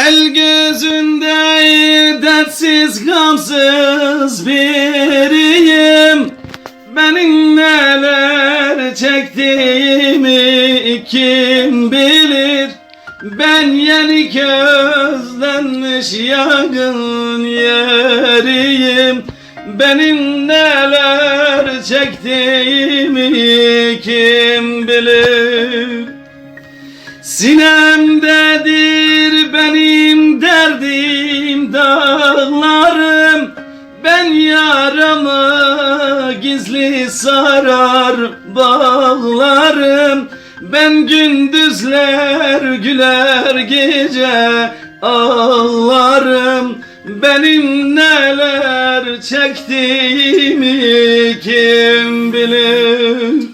El gözünde dertsiz gamsız biriyim. Benim neler çektiğimi kim bilir? Ben yeni közlenmiş yangın yeriyim. Benim neler çektiğimi kim bilir? Sinemdedir benim derdim dağlarım. Ben yaramı gizli sarar bağlarım. Ben gündüzler güler gece ağlarım. Benim neler çektiğimi kim bilir?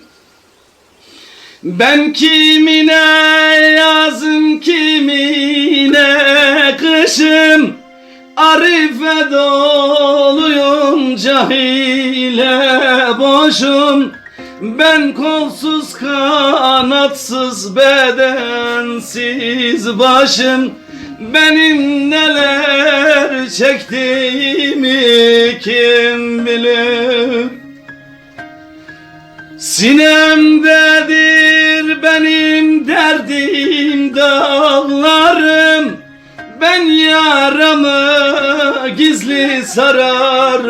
Ben kimine yazım kimine kışım, arife doluyum cahile boşum. Ben kolsuz kanatsız bedensiz başım. Benim neler çektiğimi kim bilir? Sinemdedir benim derdim dağlarım. Ben yaramı gizli sarar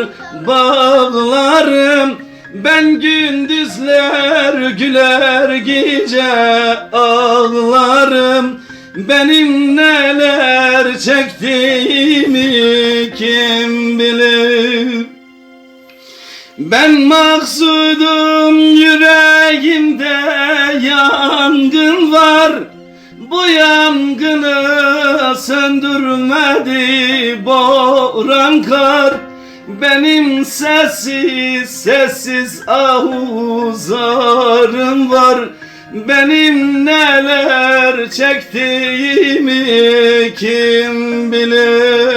bağlarım. Ben gündüzler güler gece ağlarım. Benim neler çektiğimi kim bilir? Ben maksudum yüreğimde yangın var. Bu yangını söndürmedi boran kar. Benim sessiz sessiz ahuzarım var. Benim neler çektiğimi kim bilir?